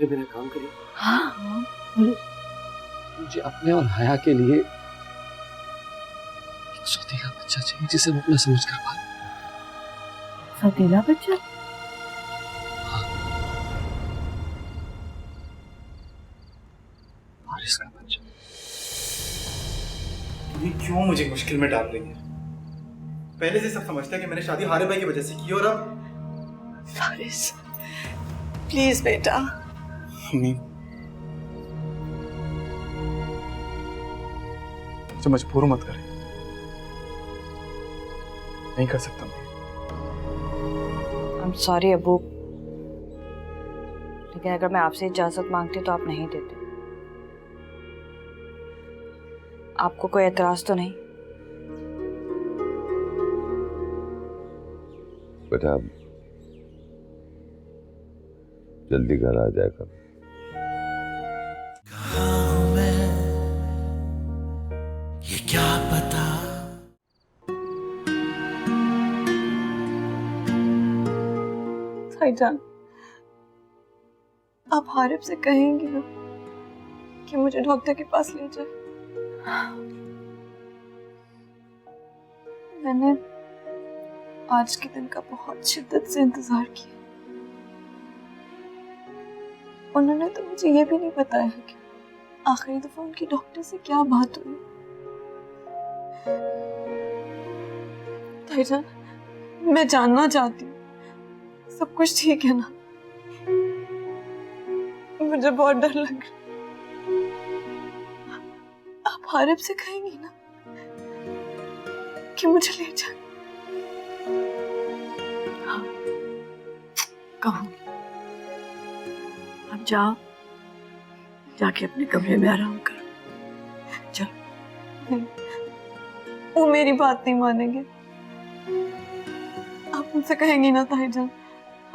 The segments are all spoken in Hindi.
ये मेरा काम करिए। हाँ बोलो। मुझे अपने और हया के लिए एक सौतेला बच्चा चाहिए जिसे मैं अपना समझ कर पाऊं। सौतेला बच्चा? हारिस का बच्चा। ये क्यों मुझे मुश्किल में डाल रही है? पहले से सब समझते हैं कि मैंने शादी हारे भाई की वजह से की और अब हारिस प्लीज बेटा। नहीं, मुझे मजबूर मत करें, नहीं कर सकता मैं। I'm sorry अबू, लेकिन अगर मैं आपसे इजाजत मांगती तो आप नहीं देते। आपको कोई एतराज तो नहीं? बेटा जल्दी घर आ जाया कर। ये क्या पता। भाईजान, आप हारिब से कहेंगे ना कि मुझे डॉक्टर के पास ले जाए। मैंने आज के दिन का बहुत शिद्दत से इंतजार किया। उन्होंने तो मुझे ये भी नहीं बताया कि आखिरी दफा उनकी डॉक्टर से क्या बात हुई। भाईजान, मैं जानना चाहती हूँ सब कुछ ठीक है ना? मुझे बहुत डर लग रहा है। आप हारिब से कहेंगी ना कि मुझे ले जाए? हाँ, कहूंगी। अब जाओ, जाके अपने कमरे में आराम करो। चलो। वो मेरी बात नहीं मानेंगे। आप उनसे कहेंगी ना ताईजान?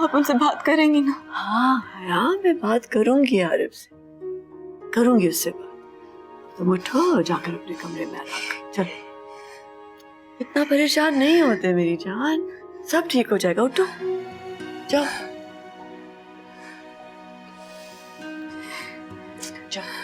आप उनसे बात करेंगी ना? हाँ मैं बात करूंगी आरिफ से, करूंगी उससे बात। तुम उठो, जाकर अपने कमरे में आराम करो। चलो, इतना परेशान नहीं होते मेरी जान, सब ठीक हो जाएगा। उठो, जाओ जाओ।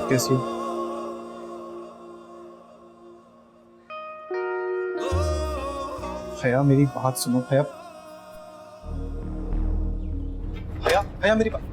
कैसी हो? हया मेरी बात सुनो। हया हया हया मेरी बात।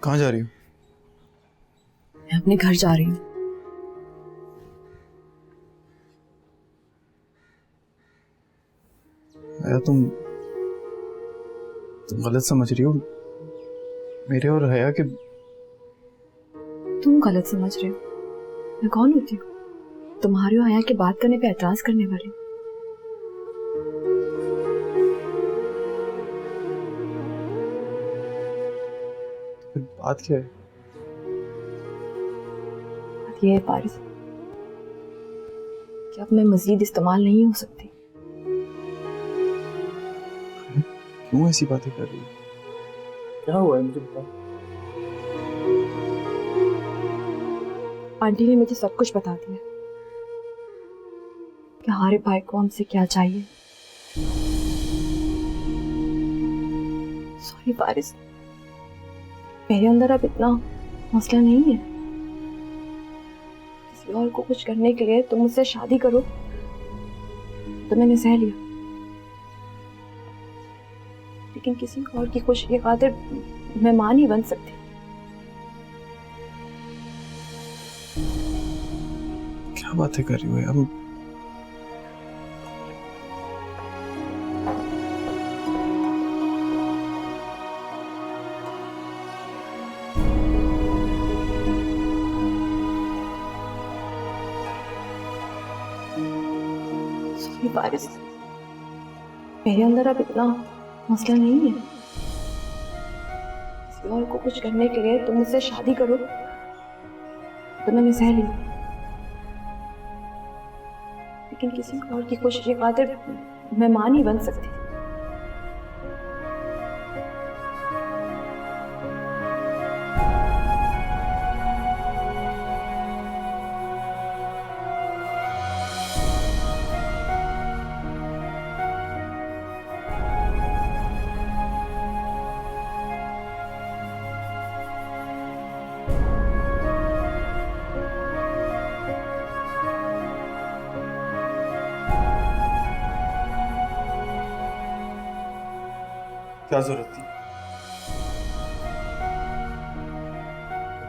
कहाँ जा रही हो? मैं अपने घर जा रही हूँ। हया, तुम गलत समझ रही हो मेरे और हया के। तुम गलत समझ रहे हो। मैं कौन होती हूँ तुम्हारे और हया की बात करने पे एतराज करने वाली? फिर बात क्या है? बात ये है पारिस कि अब मैं मजीद इस्तेमाल नहीं हो सकती। क्यों ऐसी बातें कर रही हो? क्या हुआ है मुझे बताओ। आंटी ने मुझे सब कुछ बता दिया कि हमारे भाई को हमसे क्या चाहिए। सॉरी पारिस, मेरे अंदर अब इतना हौसला नहीं है। किसी और को कुछ करने के लिए तुम मुझसे शादी करो तो मैंने सह लिया, लेकिन किसी और की खुशी की खातिर मैं मां नहीं बन सकती। क्या बातें कर रही हो यार? सॉरी पारिस, मेरे अंदर अब इतना हौसला नहीं है। किसी और को कुछ करने के लिए तुम मुझसे शादी करो तो मैंने सह लिया, लेकिन किसी और की खुशी की खातिर मैं मां नहीं बन सकती। क्या जरूरत थी?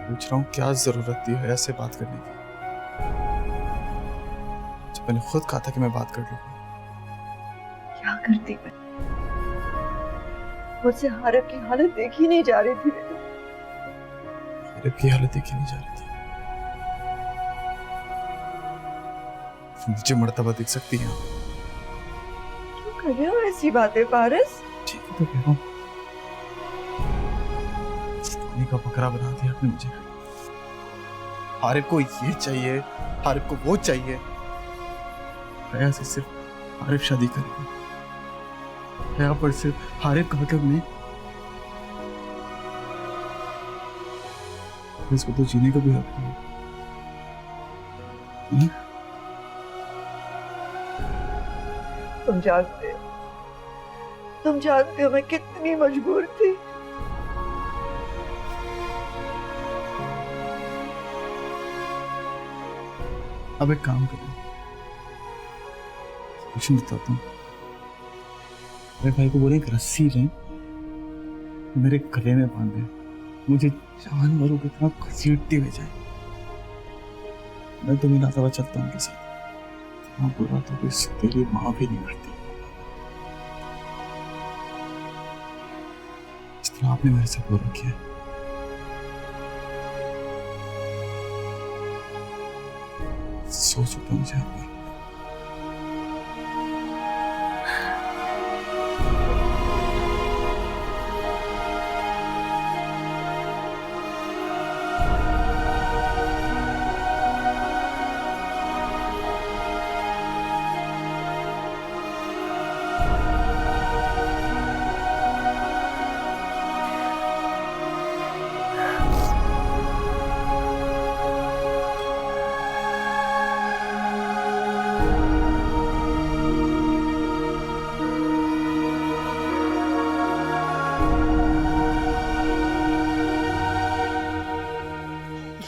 पूछ रहा हूँ, क्या जरूरत थी हया से बात करने की? जब मैंने खुद कहा था कि मैं बात कर लूंगा। क्या करती मैं? मुझसे हारिब की हालत देखी नहीं जा रही थी। हारिब की हालत देखी नहीं जा रही थी। मुझे मर्तबा दिख सकती है। क्यों कर रहे हो ऐसी बातें पारिस? ठीक है तो कह रहा हूँ, पानी का बकरा बना दिया आपने मुझे। हारिब को ये चाहिए, हारिब को वो चाहिए। हया से सिर्फ हारिब शादी करेगा। हया पर सिर्फ हारिब का हक नहीं। इसको तो जीने का भी हक नहीं। तुम जानते हो मैं कितनी मजबूर थी। अब एक काम करो, कुछ बताता हूँ। मेरे भाई को बोले एक रस्सी लें, मेरे गले में बांधे, मुझे जानवरों की तरह घसीटते हुए जाए। मैं तो मिला था, चलता हूँ उनके साथ। हाँ, बुरा तो कोई तेरी माँ भी नहीं करती जिस तरह आपने मेरे साथ बुरा किया। सोच होता मुझे आप पर।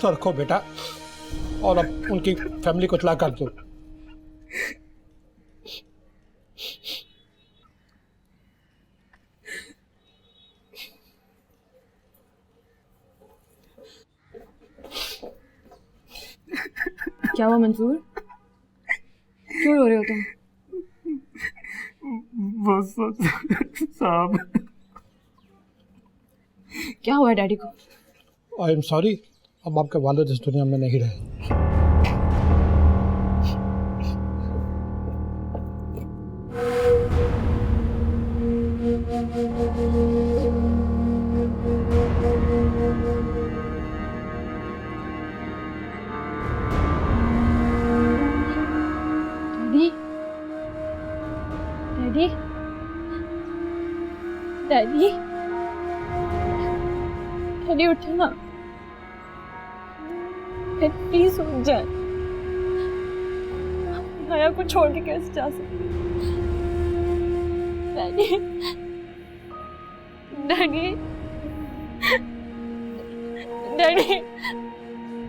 रखो बेटा, और अब उनकी फैमिली को इत्तला कर दो। क्या हुआ मंसूर? क्यों रो रहे हो तुम? बस साहब, क्या हुआ डैडी को? आई एम सॉरी, अब आपके वालिद इस दुनिया में नहीं रहे। डैडी, डैडी, डैडी उठे ना, प्लीज उठ जाए। हाया को छोड़ के कैसे जा सकते? Daddy, daddy, daddy,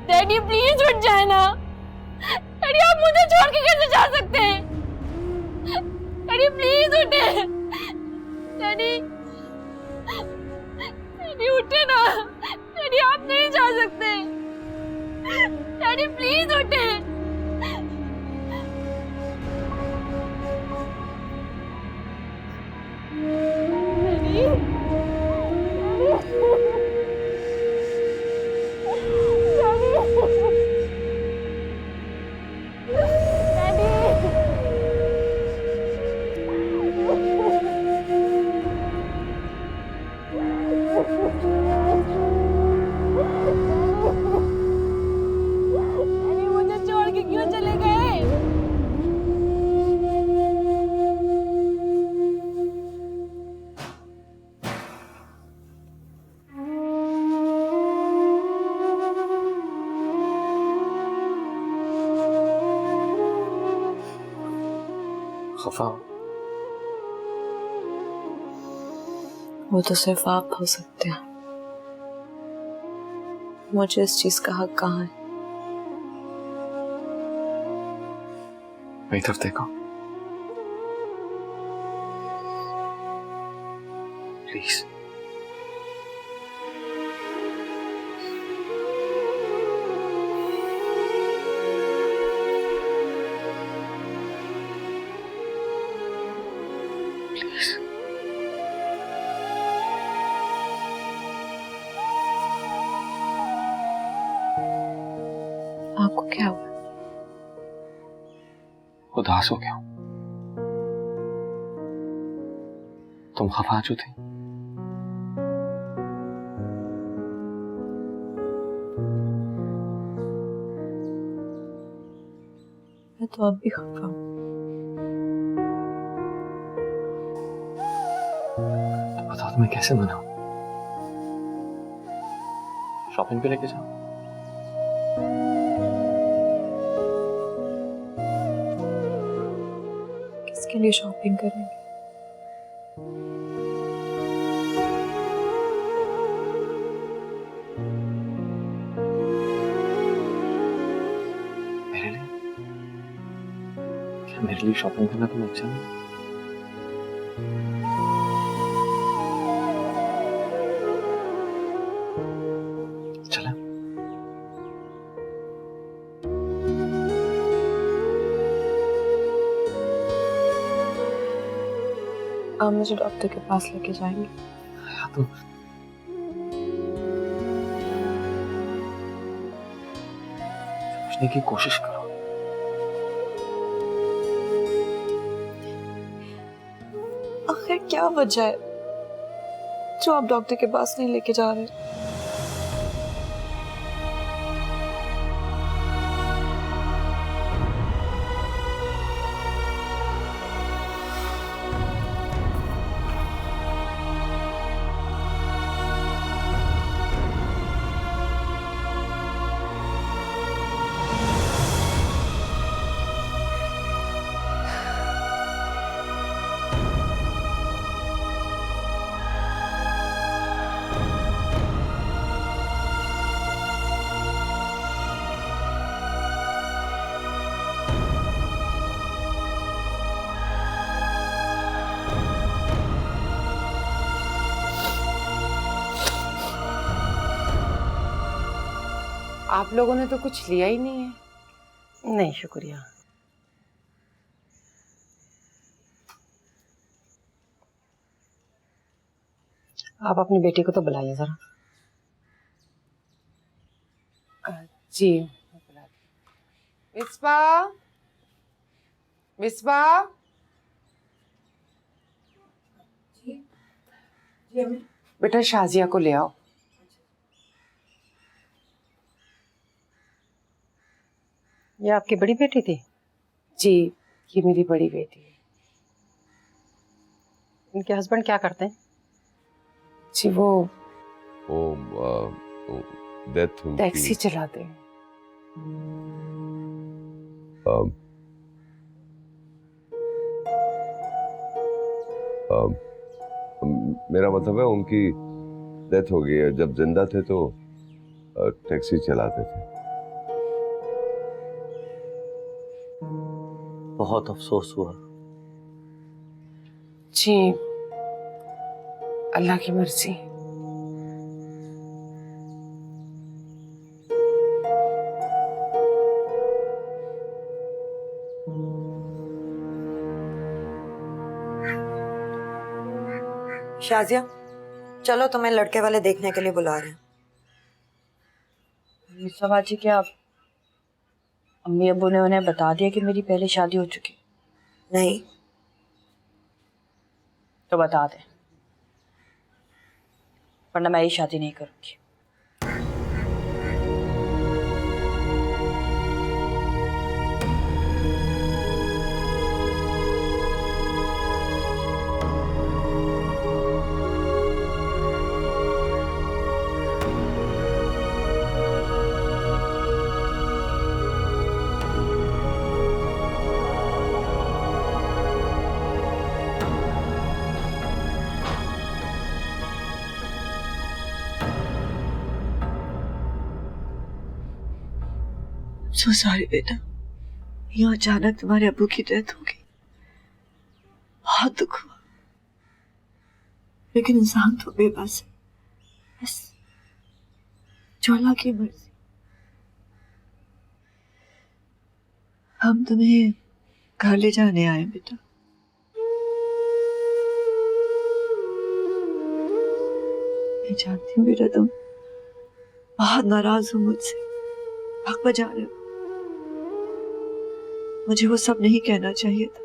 daddy please उठ जाए ना। डैडी आप मुझे छोड़ के कैसे जा सकते हैं? डैडी प्लीज उठे। डैडी, डैडी उठे ना। डैडी आप नहीं जा सकते। डैडी प्लीज उठे। मुझे छोड़ के क्यों चले गए? खफा हो? वो तो सिर्फ आप हो सकते हैं। मुझे इस चीज का हक कहाँ है? मेरी तरफ देखो प्लीज। प्लीज आपको क्या हुआ? उदास हो क्यों? तुम खफा जो थी। मैं तो अब भी खफा हूँ। तो बताओ तुम्हें कैसे मनाऊं? शॉपिंग पे लेके जाओ? किसके लिए शॉपिंग करेंगे? मेरे लिए? क्या मेरे लिए शॉपिंग करना तुम्हें अच्छा नहीं? चला आप मुझे डॉक्टर के पास लेके जाएंगे? या तो समझने की कोशिश करो। आखिर क्या वजह है जो आप डॉक्टर के पास नहीं लेके जा रहे? आप लोगों ने तो कुछ लिया ही नहीं है। नहीं शुक्रिया। आप अपनी बेटी को तो बुलाइए जरा। जी। मिसबा, मिसबा। बेटा शाजिया को ले आओ। ये आपकी बड़ी बेटी थी? जी, ये मेरी बड़ी बेटी है। इनके हस्बैंड क्या करते हैं? जी वो डेथ टैक्सी चलाते हैं। मेरा मतलब है उनकी डेथ हो गई है। जब जिंदा थे तो टैक्सी चलाते थे। बहुत अफसोस हुआ। जी, अल्लाह की मर्जी। शाजिया, चलो तुम्हें लड़के वाले देखने के लिए बुला रहे हैं। जी क्या अम्मी अब्बू ने उन्हें बता दिया कि मेरी पहले शादी हो चुकी? नहीं। तो बता दे, वरना मैं ये शादी नहीं करूंगी। सो सॉरी बेटा, यूं अचानक तुम्हारे अब्बू की डेथ हो गई, बहुत दुख हुआ। लेकिन इंसान तो बेबस है, बस जो अल्लाह की मर्जी। हम तुम्हें घर ले जाने आए बेटा। मैं जानती हूँ बेटा तुम बहुत नाराज हो मुझसे, भाग बजा रहे हो। मुझे वो सब नहीं कहना चाहिए था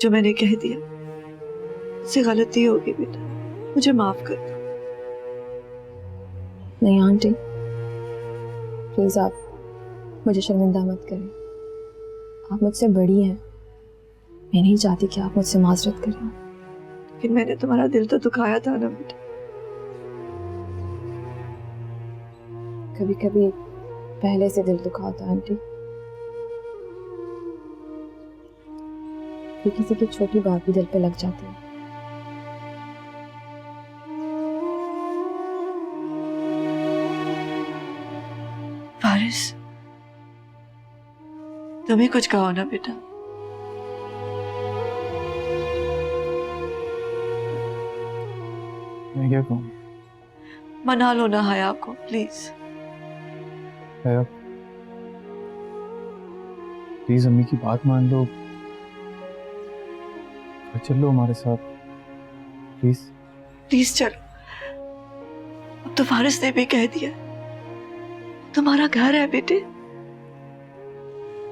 जो मैंने कह दिया। मुझसे गलती हो गई बेटा, मुझे माफ कर दो। नहीं आंटी, प्लीज आप मुझे शर्मिंदा मत करें। आप मुझसे बड़ी हैं, मैं नहीं चाहती कि आप मुझसे माजरत करें। लेकिन मैंने तुम्हारा दिल तो दुखाया था ना बेटा। कभी कभी पहले से दिल दुखाता आंटी, फिर किसी की छोटी बात भी दिल पे लग जाती है। फारिस, तुम्हें कुछ कहो ना बेटा। मैं क्या कहूँ? मना लो ना हया को प्लीज। हया, प्लीज अम्मी की बात मान लो, चल लो हमारे साथ प्लीज। प्लीज चलो। अब तो फारिस ने भी कह दिया, तुम्हारा घर है बेटे।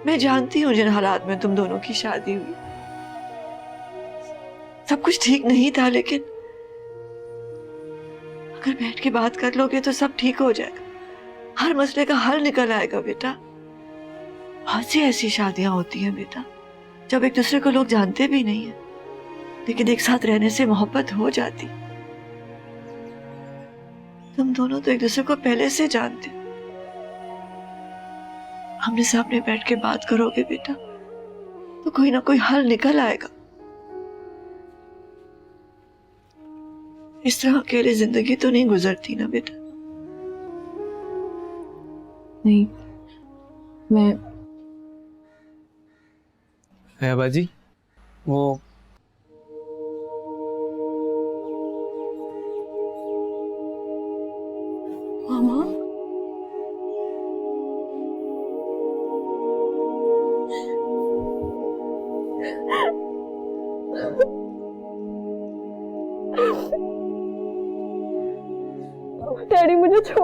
मैं जानती हूँ जिन हालात में तुम दोनों की शादी हुई सब कुछ ठीक नहीं था, लेकिन अगर बैठ के बात कर लोगे तो सब ठीक हो जाएगा, हर मसले का हल निकल आएगा बेटा। बहुत सी ऐसी शादियां होती हैं बेटा जब एक दूसरे को लोग जानते भी नहीं है, लेकिन एक साथ रहने से मोहब्बत हो जाती। तुम दोनों तो एक दूसरे को पहले से जानते हो। हमने सामने बैठ के बात करोगे बेटा तो कोई ना कोई हल निकल आएगा। इस तरह अकेले जिंदगी तो नहीं गुजरती ना बेटा। नहीं, मैं है बाजी, वो मामा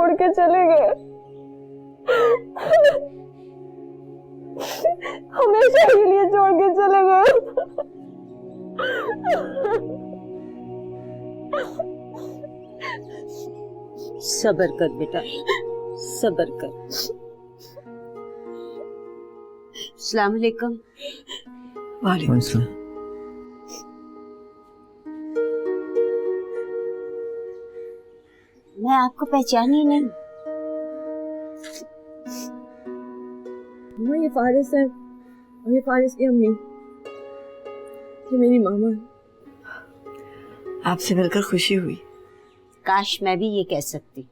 छोड़ के चले गए, हमेशा के लिए छोड़ के चले गए। सब्र कर बेटा, सब्र कर। अस्सलाम वालेकुम। वालेकुम सलाम। मैं आपको पहचानी नहीं। ये फारिस है, और ये फारिस की अम्मी, ये मेरी मामा है। आपसे मिलकर खुशी हुई। काश मैं भी ये कह सकती।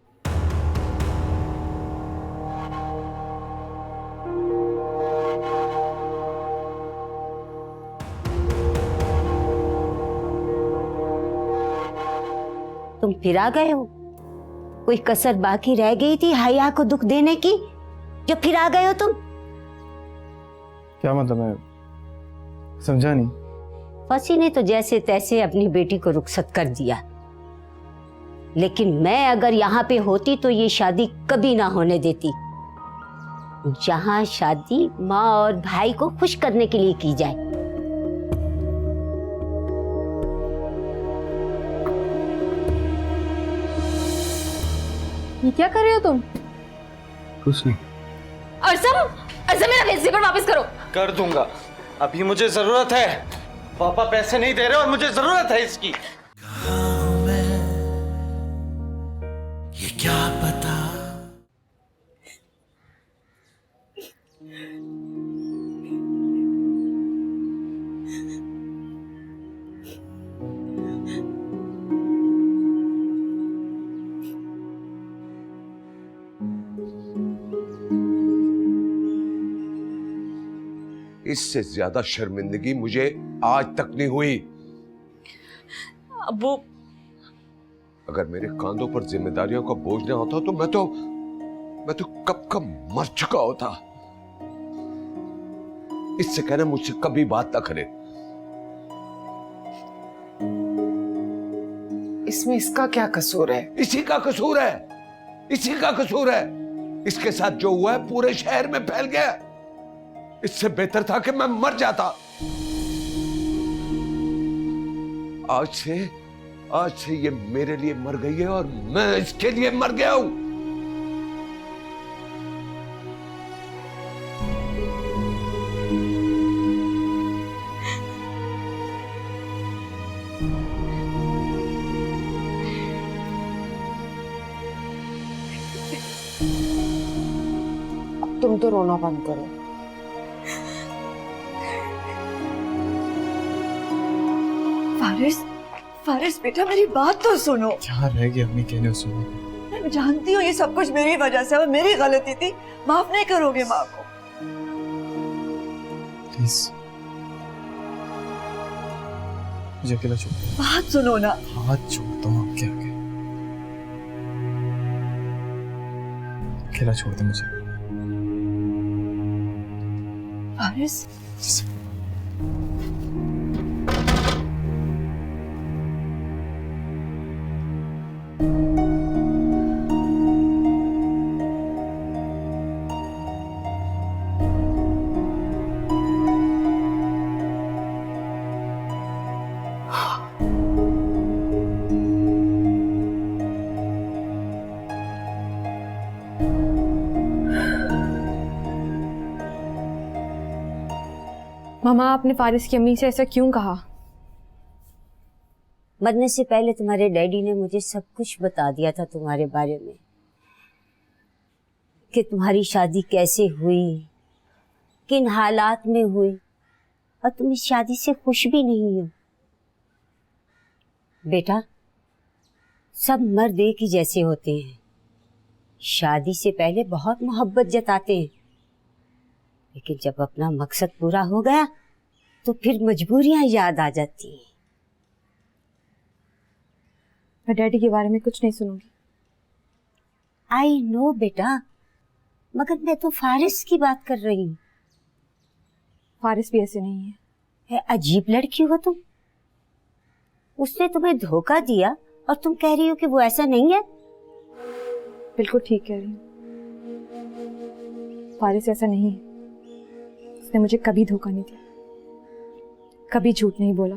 तुम फिर आ गए हो? कोई कसर बाकी रह गई थी हया को दुख देने की, जो फिर आ गए हो तुम? क्या मतलब है, समझा नहीं। फसी ने तो जैसे तैसे अपनी बेटी को रुखसत कर दिया, लेकिन मैं अगर यहाँ पे होती तो ये शादी कभी ना होने देती। जहाँ शादी माँ और भाई को खुश करने के लिए की जाए। ये क्या कर रहे हो तुम? कुछ नहीं। अर्सम, अर्सम मेरा वेस्ट पेपर वापस करो। कर दूंगा, अभी मुझे जरूरत है। पापा पैसे नहीं दे रहे और मुझे जरूरत है इसकी। ये क्या पता। इससे ज्यादा शर्मिंदगी मुझे आज तक नहीं हुई। अब्बू, अगर मेरे कांधों पर जिम्मेदारियों का बोझ ना होता तो मैं तो कब का मर चुका होता। इससे कहना मुझसे कभी बात ना करे। इसमें इसका क्या कसूर है? इसी का कसूर है, इसी का कसूर है। इसके साथ जो हुआ है पूरे शहर में फैल गया। इससे बेहतर था कि मैं मर जाता। आज से ये मेरे लिए मर गई है और मैं इसके लिए मर गया हूं। अब तुम तो रोना बंद करो। फारिस, फारिस बेटा मेरी बात तो सुनो। क्या रह गया अम्मी कहने उस सुबह? मैं जानती हूँ ये सब कुछ मेरी वजह से, और मेरी गलती थी। माफ नहीं करोगे माँ को? प्लीज मुझे अकेला छोड़। बात सुनो ना। हाथ छोड़ता हूँ आपके आगे, अकेला छोड़ दे मुझे। फारिस, मामा, आपने फारिस की अम्मी से ऐसा क्यों कहा? मरने से पहले तुम्हारे डैडी ने मुझे सब कुछ बता दिया था तुम्हारे बारे में, कि तुम्हारी शादी कैसे हुई, किन हालात में हुई, और तुम इस शादी से खुश भी नहीं हो। बेटा, सब मर्द एक ही जैसे होते हैं। शादी से पहले बहुत मोहब्बत जताते हैं, लेकिन जब अपना मकसद पूरा हो गया तो फिर मजबूरियां याद आ जाती हैं। मैं डैडी के बारे में कुछ नहीं सुनूंगी। आई नो बेटा, मगर मैं तो फारिस की बात कर रही हूँ। फारिस भी ऐसे नहीं है। अजीब लड़की हो तुम। उसने तुम्हें धोखा दिया और तुम कह रही हो कि वो ऐसा नहीं है। बिल्कुल ठीक कह रही हूँ। फारिस ऐसा नहीं है, उसने मुझे कभी धोखा नहीं दिया, कभी झूठ नहीं बोला।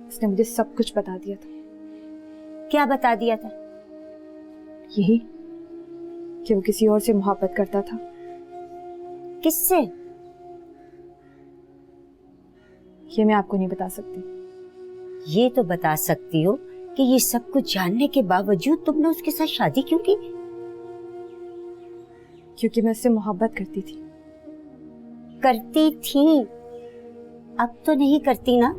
उसने मुझे सब कुछ बता दिया था। क्या बता दिया था? यही कि वो किसी और से मोहब्बत करता था। किससे? ये मैं आपको नहीं बता सकती। ये तो बता सकती हो कि ये सब कुछ जानने के बावजूद तुमने उसके साथ शादी क्यों की? क्योंकि मैं उससे मोहब्बत करती थी। करती थी, अब तो नहीं करती ना?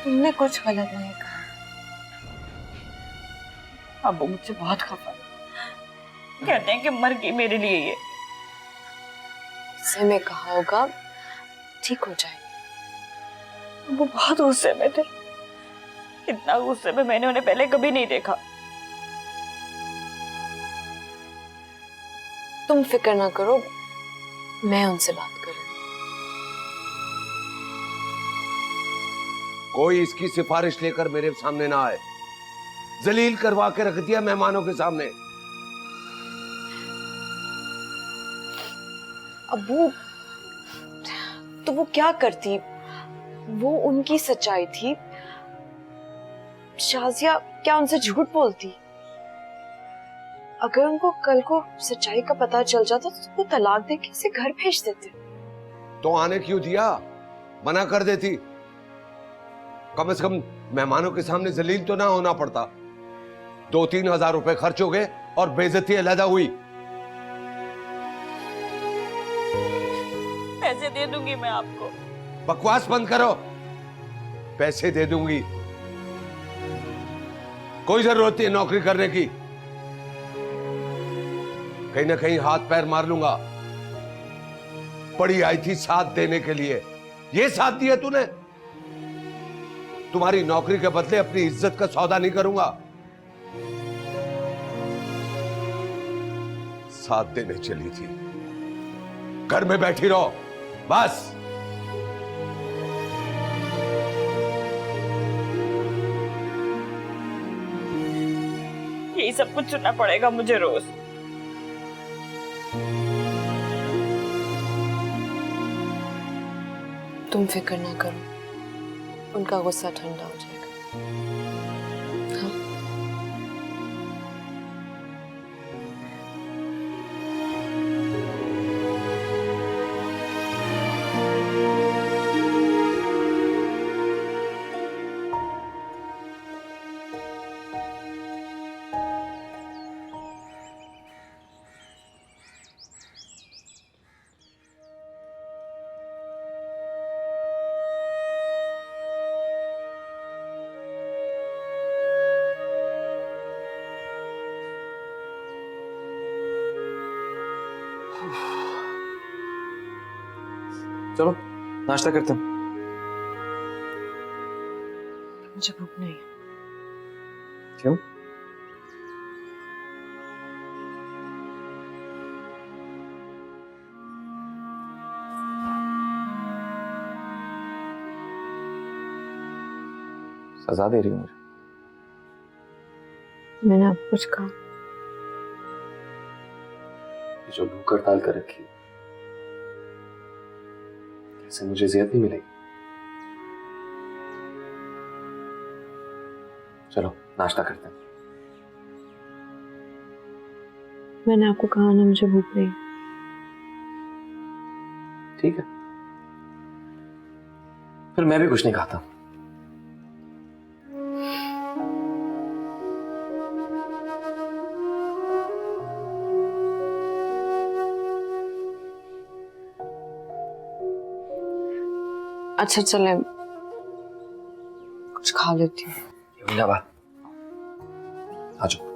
तुमने कुछ गलत नहीं कहा। अब वो मुझसे बहुत खफा है। कहते हैं कि मर गई मेरे लिए ये। से मैं कहा होगा ठीक हो जाएगी। वो बहुत गुस्से में थे। इतना गुस्से में मैंने उन्हें पहले कभी नहीं देखा। तुम फिक्र ना करो, मैं उनसे बात करूँ। कोई इसकी सिफारिश लेकर मेरे सामने ना आए। जलील करवा के रख दिया मेहमानों के सामने। अबू, तो वो क्या करती? वो उनकी सच्चाई थी। शाजिया क्या उनसे झूठ बोलती? अगर उनको कल को सच्चाई का पता चल जाता तो वो तलाक देके इसे घर भेज देते। तो आने क्यों दिया? मना कर देती। कम से कम मेहमानों के सामने जलील तो ना होना पड़ता। 2-3 हजार रुपए खर्च हो गए और बेइज्जती अलहदा हुई। पैसे दे दूंगी मैं आपको। बकवास बंद करो। पैसे दे दूंगी, कोई जरूरत नहीं नौकरी करने की। कहीं ना कहीं हाथ पैर मार लूंगा। पड़ी आई थी साथ देने के लिए, ये साथ दिया तूने। तुम्हारी नौकरी के बदले अपनी इज्जत का सौदा नहीं करूंगा। साथ देने चली थी, घर में बैठी रहो बस। यही सब कुछ सुनना पड़ेगा मुझे रोज। तुम फिक्र ना करो, उनका गुस्सा ठंडा हो जाएगा। हाँ? चलो नाश्ता करते हैं। मुझे भूख नहीं है। क्यों? सजा दे रही हूँ मुझे? मैंने आपको कुछ कहा? जो भूख हड़ताल कर रखी, कैसे मुझे इज्जत नहीं मिलेगी? चलो नाश्ता करते हैं। मैंने आपको कहा ना मुझे भूख नहीं। ठीक है, फिर मैं भी कुछ नहीं खाता। अच्छा चले, कुछ खा लेती हूँ। यमुना बात, आ जाओ।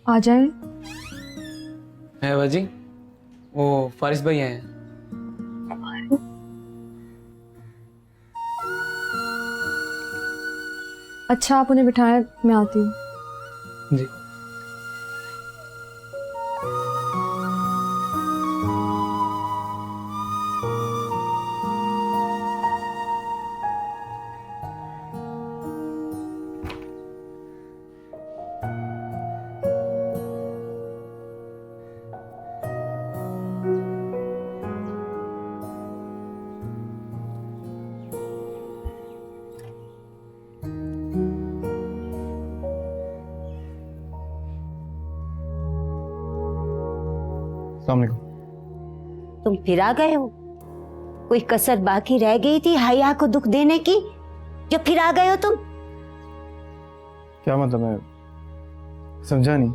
आ जाए। है बाजी, वो फारिस भाई आए हैं। अच्छा आप उन्हें बिठाएं, मैं आती हूँ। जी। तुम फिर आ गए हो? कोई कसर बाकी रह गई थी हया को दुख देने की, जो फिर आ गए हो तुम? क्या मतलब है, समझा नहीं।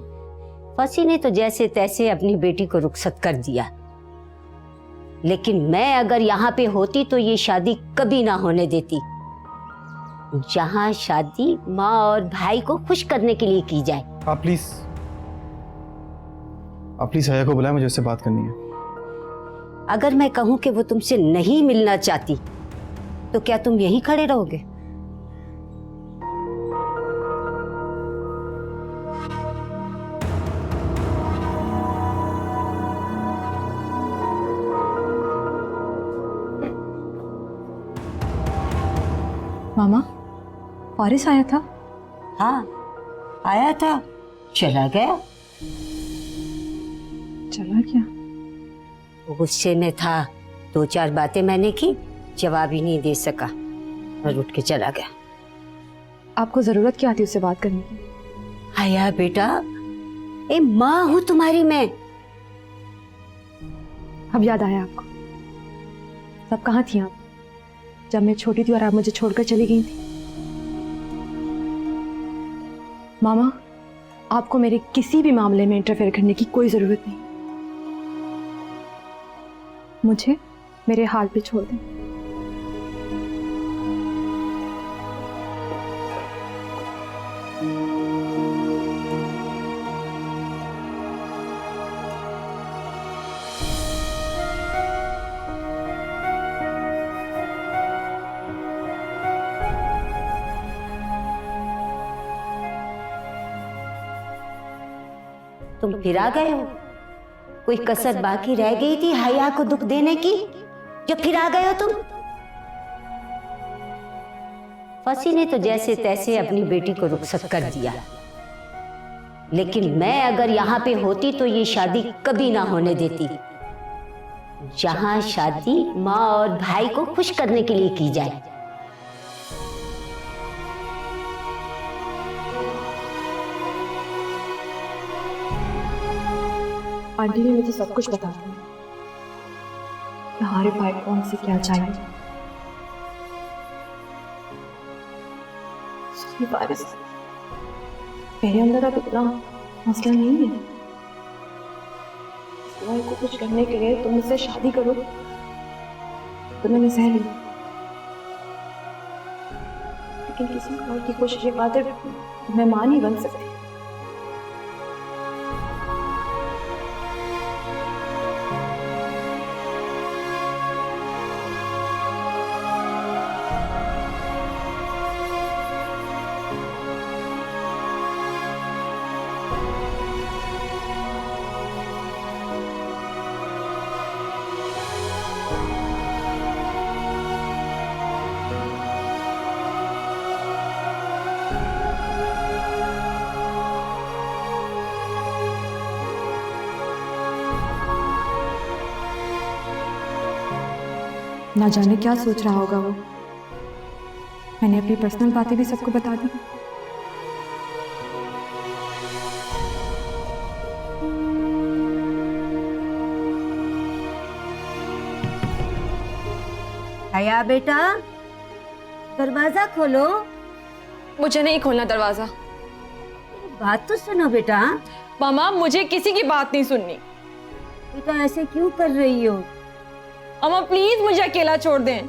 फसी ने तो जैसे तैसे अपनी बेटी को रुखसत कर दिया, लेकिन मैं अगर यहाँ पे होती तो ये शादी कभी ना होने देती। जहाँ शादी माँ और भाई को खुश करने के लिए की जाए। आप प्लीज हया को बुलाएं, मुझे उससे बात करनी है। अगर मैं कहूं कि वो तुमसे नहीं मिलना चाहती तो क्या तुम यहीं खड़े रहोगे? मामा, फारिस आया था? हाँ आया था, चला गया। चला गया? वो गुस्से में था, 2-4 बातें मैंने की, जवाब ही नहीं दे सका और उठ के चला गया। आपको जरूरत क्या थी उससे बात करने की? हया बेटा, ए माँ हूं तुम्हारी मैं। अब याद आया आपको? सब कहाँ थी आप जब मैं छोटी थी और आप मुझे छोड़कर चली गई थी? मामा, आपको मेरे किसी भी मामले में इंटरफेयर करने की कोई जरूरत नहीं। मुझे मेरे हाल पे छोड़ दें। तुम फिर आ गए हो? कोई कसर बाकी रह गई थी हया को दुख देने की, जो फिर आ गए हो तुम? फसी ने तो जैसे तैसे अपनी बेटी को रुखसत कर दिया, लेकिन मैं अगर यहाँ पे होती तो ये शादी कभी ना होने देती। जहाँ शादी माँ और भाई को खुश करने के लिए की जाए। आंटी ने मुझे सब कुछ बता दिया, तुम्हारे भाई को हमसे क्या चाहिए। फारिस, मेरे अंदर अब इतना मसला नहीं है। भाई को कुछ करने के लिए तुम मुझसे शादी करो तो मैंने सह ली, लेकिन किसी और की कोशिश के खातिर मैं मां नहीं बन सकती। ना जाने क्या सोच रहा होगा वो। मैंने अपनी पर्सनल बातें भी सबको बता दी। आया बेटा, दरवाजा खोलो। मुझे नहीं खोलना दरवाजा। बात तो सुनो बेटा। मामा मुझे किसी की बात नहीं सुननी। बेटा ऐसे क्यों कर रही हो? अम्मा प्लीज मुझे अकेला छोड़ दें।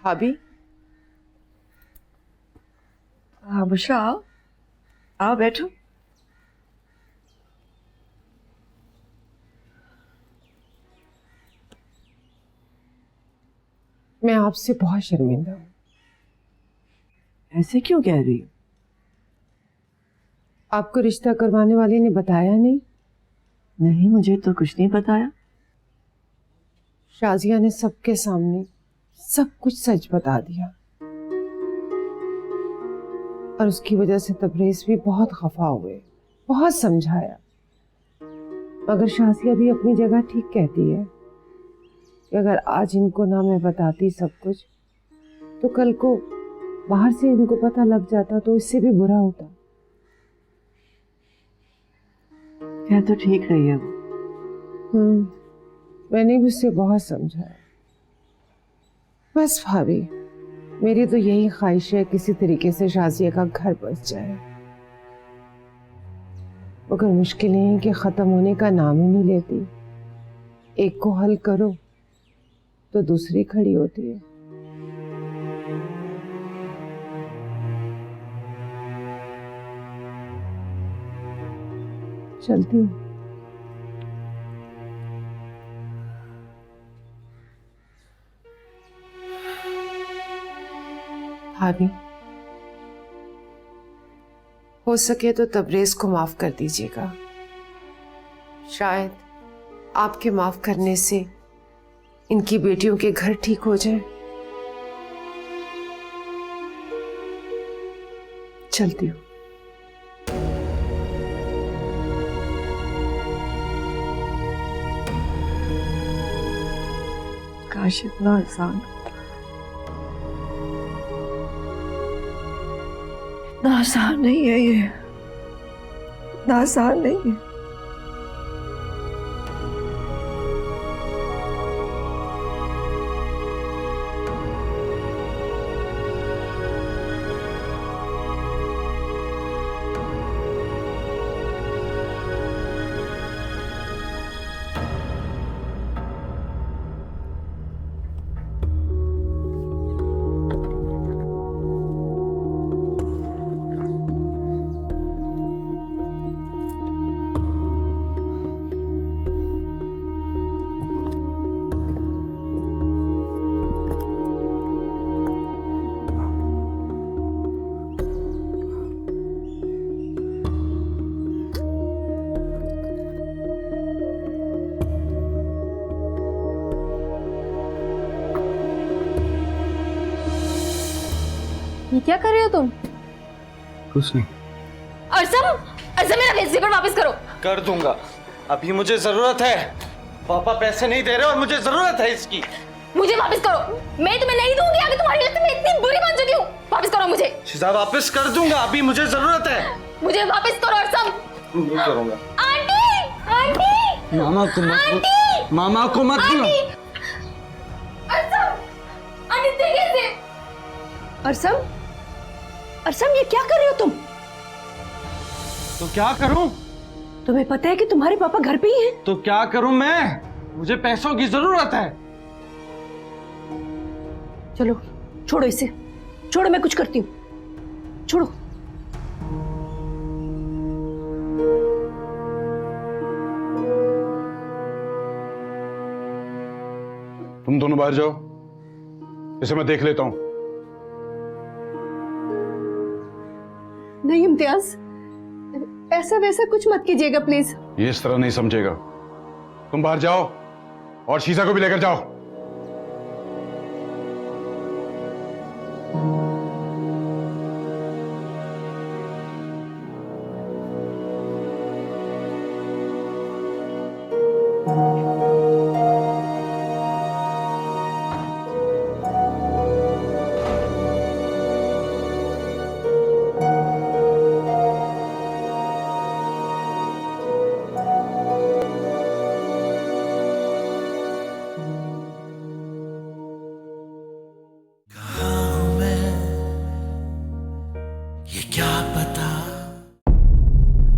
भाभी, हाँ बुशरा, आओ आओ बैठो। मैं आपसे बहुत शर्मिंदा हूँ। ऐसे क्यों कह रही हो? आपको रिश्ता करवाने वाले ने बताया नहीं? नहीं, मुझे तो कुछ नहीं बताया। शाजिया ने सबके सामने सब कुछ सच बता दिया और उसकी वजह से तबरेज भी बहुत खफा हुए, बहुत समझाया, मगर शाजिया भी अपनी जगह ठीक कहती है कि अगर आज इनको ना मैं बताती सब कुछ तो कल को बाहर से इनको पता लग जाता तो इससे भी बुरा होता। क्या तो ठीक रही है वो। मैंने भी उससे बहुत समझाया। बस भाभी, मेरी तो यही ख्वाहिश है किसी तरीके से शाजिया का घर बस जाए, मगर मुश्किलें हैं कि खत्म होने का नाम ही नहीं लेती। एक को हल करो तो दूसरी खड़ी होती है। चलती हूँ। भाभी, हो सके तो तबरेज को माफ कर दीजिएगा। शायद आपके माफ करने से इनकी बेटियों के घर ठीक हो जाए। चलती हूँ। काश इतना आसान, इतना आसान नहीं है ये, इतना आसान नहीं है। ये क्या कर रहे हो तुम? कुछ नहीं। अरसम, अरसम मेरा वेस्ट पेपर वापस करो। कर दूंगा, अभी मुझे जरूरत है। पापा पैसे नहीं दे रहे और मुझे जरूरत है इसकी। मुझे वापस करो, मैं तुम्हें नहीं दूंगी। आगे तुम्हारी वजह से मैं इतनी बुरी बन चुकी हूँ। वापस करो मुझे। शिजा वापस कर दूंगा, अभी मुझे जरूरत है। मुझे वापस करो अरसम। नहीं करूंगा। आंटी, आंटी, मामा को मत, आंटी, मामा को मत बुला। अरसम, आंटी देखिए इसे। अरसम, अरसम ये क्या कर रहे हो तुम? तो क्या करूं? तुम्हें पता है कि तुम्हारे पापा घर पे ही हैं? तो क्या करूं मैं? मुझे पैसों की जरूरत है। चलो छोड़ो इसे, छोड़ो, मैं कुछ करती हूँ, छोड़ो। तुम दोनों बाहर जाओ, इसे मैं देख लेता हूं। नहीं इम्तियाज, ऐसा वैसा कुछ मत कीजिएगा प्लीज। ये इस तरह नहीं समझेगा। तुम बाहर जाओ और शीशा को भी लेकर जाओ।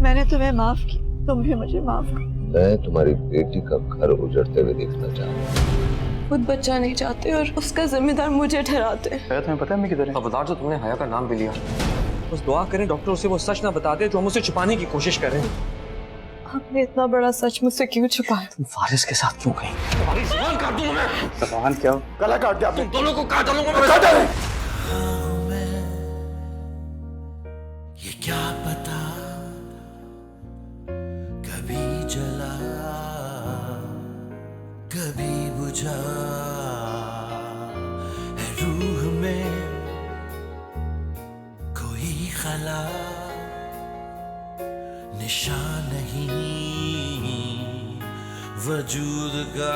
मैंने तुम्हें माफ किया, तुम भी मुझे माफ करो। मैं तुम्हारी बेटी का घर उजड़ते हुए देखना चाहता हूँ। खुद बच्चा नहीं चाहते और उसका जिम्मेदार मुझे ठहराते। तुम्हें पता है मैं किधर है? खबरदार जो तुमने हया का नाम भी लिया। बस दुआ करें डॉक्टर उसे वो सच ना बता दे जो हम उसे छुपाने की कोशिश कर रहे हैं। आपने इतना बड़ा सच मुझसे क्यों छुपाया? तुम फारिस के साथ क्यों गई? तुम्हारी जुबान काट दूंगा मैं। जुबान क्या? गला काट दिया तुम दोनों को काट डालूंगा मैं। काट डाले। ये क्या पता कभी जला कभी बुझा है रूह में कोई खला निशान नहीं वजूद का